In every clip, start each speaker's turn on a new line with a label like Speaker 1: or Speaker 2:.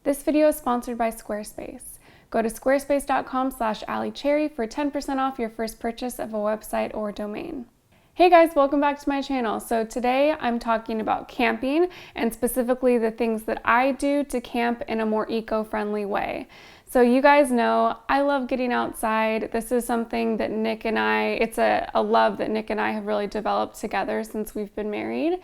Speaker 1: This video is sponsored by Squarespace. Go to squarespace.com/Alli Cherry for 10% off your first purchase of a website or domain. Hey guys, welcome back to my channel. So today I'm talking about camping and specifically the things that I do to camp in a more eco-friendly way. So you guys know I love getting outside. This is something that it's a love that Nick and I have really developed together since we've been married.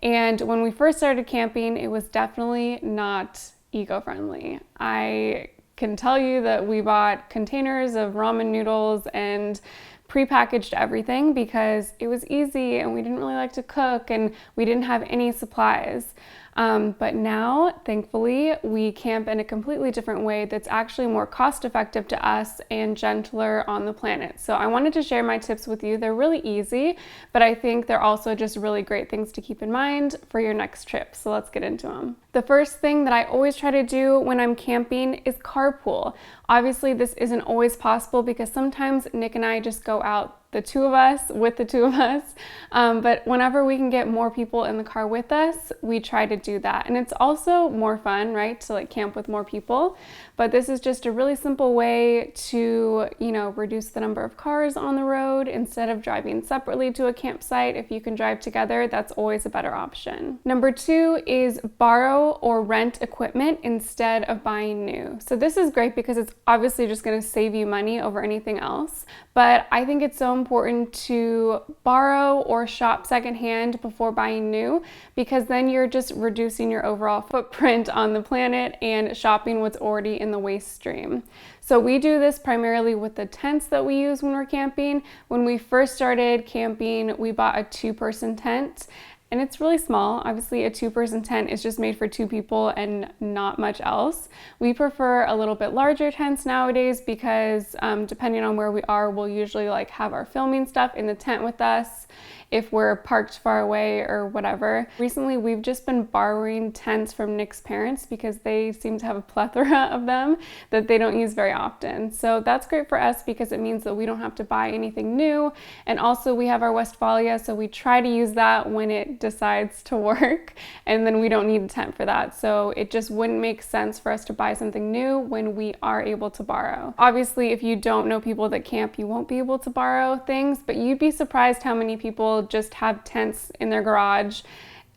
Speaker 1: And when we first started camping, it was definitely not eco-friendly. I can tell you that we bought containers of ramen noodles and prepackaged everything because it was easy and we didn't really like to cook and we didn't have any supplies. But now, thankfully, we camp in a completely different way that's actually more cost-effective to us and gentler on the planet. So I wanted to share my tips with you. They're really easy, but I think they're also just really great things to keep in mind for your next trip. So let's get into them. The first thing that I always try to do when I'm camping is carpool. Obviously, this isn't always possible because sometimes Nick and I just go out with the two of us. But whenever we can get more people in the car with us, we try to do that. And it's also more fun, right, to like camp with more people. But this is just a really simple way to, reduce the number of cars on the road instead of driving separately to a campsite. If you can drive together, that's always a better option. Number 2 is borrow or rent equipment instead of buying new. So this is great because it's obviously just going to save you money over anything else. But I think it's so important to borrow or shop secondhand before buying new because then you're just reducing your overall footprint on the planet and shopping what's already in the waste stream. So we do this primarily with the tents that we use when we're camping. When we first started camping, we bought a 2-person tent. And it's really small. Obviously, a 2-person tent is just made for 2 people and not much else. We prefer a little bit larger tents nowadays because depending on where we are, we'll usually have our filming stuff in the tent with us if we're parked far away or whatever. Recently, we've just been borrowing tents from Nick's parents because they seem to have a plethora of them that they don't use very often. So that's great for us because it means that we don't have to buy anything new. And also we have our Westphalia, so we try to use that when it decides to work, and then we don't need a tent for that. So it just wouldn't make sense for us to buy something new when we are able to borrow. Obviously, if you don't know people that camp, you won't be able to borrow things, but you'd be surprised how many people just have tents in their garage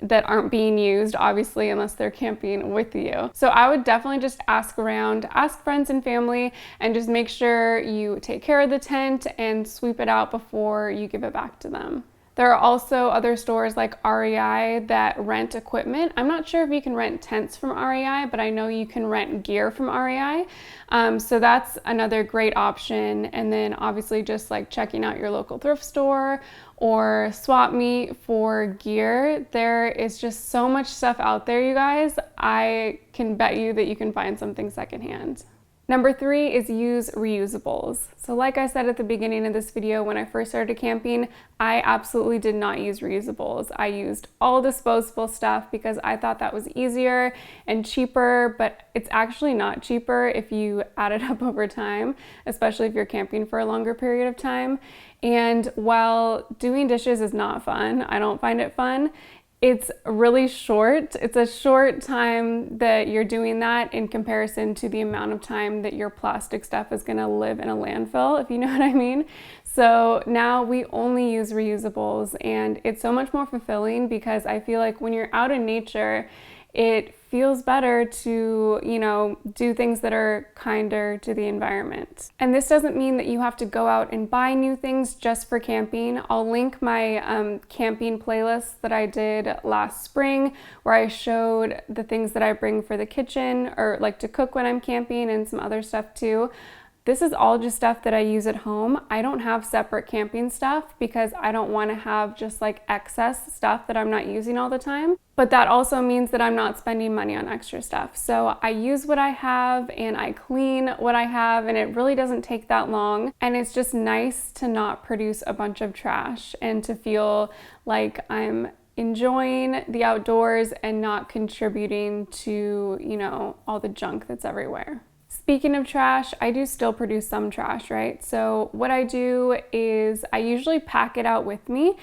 Speaker 1: that aren't being used, obviously, unless they're camping with you. So I would definitely just ask around, ask friends and family, and just make sure you take care of the tent and sweep it out before you give it back to them. There are also other stores like REI that rent equipment. I'm not sure if you can rent tents from REI, but I know you can rent gear from REI. So that's another great option. And then obviously just checking out your local thrift store or swap meet for gear. There is just so much stuff out there, you guys. I can bet you that you can find something secondhand. Number 3 is use reusables. So like I said at the beginning of this video, when I first started camping, I absolutely did not use reusables. I used all disposable stuff because I thought that was easier and cheaper, but it's actually not cheaper if you add it up over time, especially if you're camping for a longer period of time. And while doing dishes is not fun, I don't find it fun, it's really short. It's a short time that you're doing that in comparison to the amount of time that your plastic stuff is gonna live in a landfill, if you know what I mean. So now we only use reusables, and it's so much more fulfilling because I feel like when you're out in nature, it feels better to, do things that are kinder to the environment. And this doesn't mean that you have to go out and buy new things just for camping. I'll link my camping playlist that I did last spring where I showed the things that I bring for the kitchen or to cook when I'm camping and some other stuff too. This is all just stuff that I use at home. I don't have separate camping stuff because I don't want to have just excess stuff that I'm not using all the time. But that also means that I'm not spending money on extra stuff. So I use what I have and I clean what I have, and it really doesn't take that long. And it's just nice to not produce a bunch of trash and to feel like I'm enjoying the outdoors and not contributing to, all the junk that's everywhere. Speaking of trash, I do still produce some trash, right? So what I do is I usually pack it out with me.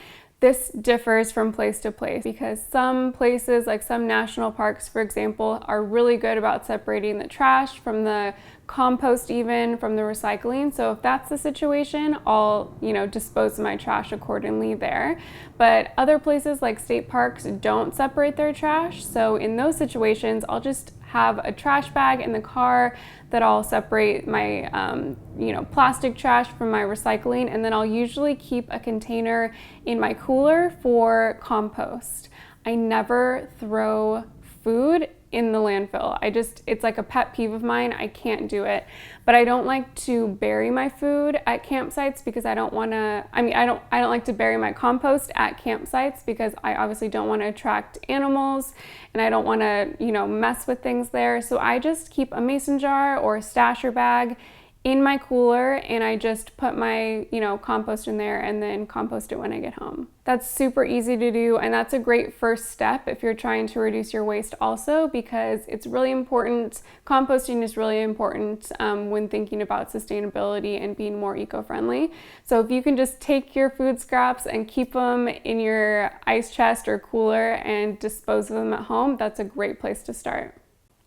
Speaker 1: This differs from place to place because some places, like some national parks, for example, are really good about separating the trash from the compost, even from the recycling. So if that's the situation, I'll, dispose of my trash accordingly there. But other places like state parks don't separate their trash. So in those situations, I'll just have a trash bag in the car that I'll separate my plastic trash from my recycling, and then I'll usually keep a container in my cooler for compost. I never throw food in the landfill. It's like a pet peeve of mine. I can't do it. But I don't like to bury my food at campsites because I don't like to bury my compost at campsites because I obviously don't want to attract animals and I don't want to, mess with things there. So I just keep a mason jar or a stasher bag in my cooler, and I just put my, compost in there and then compost it when I get home. That's super easy to do, and that's a great first step if you're trying to reduce your waste also, because it's really important. Composting is really important when thinking about sustainability and being more eco-friendly. So if you can just take your food scraps and keep them in your ice chest or cooler and dispose of them at home, that's a great place to start.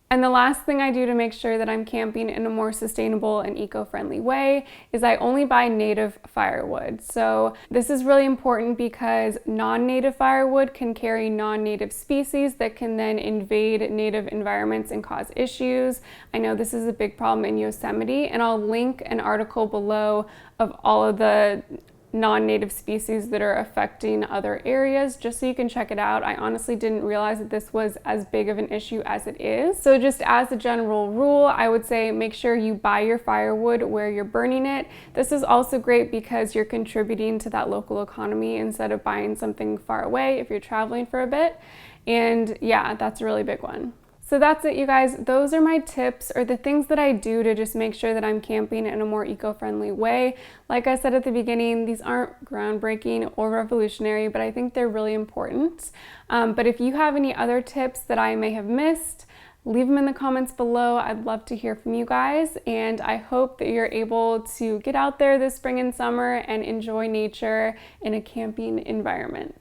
Speaker 1: And the last thing I do to make sure that I'm camping in a more sustainable and eco-friendly way is I only buy native firewood. So this is really important because non-native firewood can carry non-native species that can then invade native environments and cause issues. I know this is a big problem in Yosemite, and I'll link an article below of all of the non-native species that are affecting other areas, just so you can check it out. I honestly didn't realize that this was as big of an issue as it is. So just as a general rule, I would say make sure you buy your firewood where you're burning it. This is also great because you're contributing to that local economy instead of buying something far away if you're traveling for a bit. And yeah, that's a really big one. So that's it, you guys. Those are my tips, or the things that I do to just make sure that I'm camping in a more eco-friendly way. Like I said at the beginning, these aren't groundbreaking or revolutionary, but I think they're really important. But if you have any other tips that I may have missed, leave them in the comments below. I'd love to hear from you guys, and I hope that you're able to get out there this spring and summer and enjoy nature in a camping environment.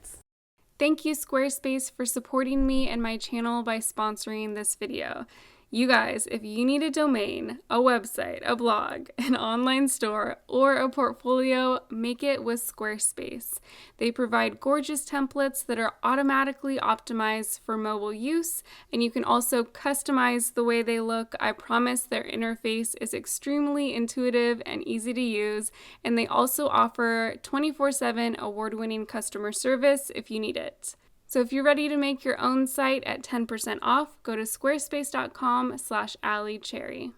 Speaker 1: Thank you, Squarespace, for supporting me and my channel by sponsoring this video. You guys, if you need a domain, a website, a blog, an online store, or a portfolio, make it with Squarespace. They provide gorgeous templates that are automatically optimized for mobile use, and you can also customize the way they look. I promise their interface is extremely intuitive and easy to use, and they also offer 24/7 award-winning customer service if you need it. So if you're ready to make your own site at 10% off, go to squarespace.com/Alli Cherry.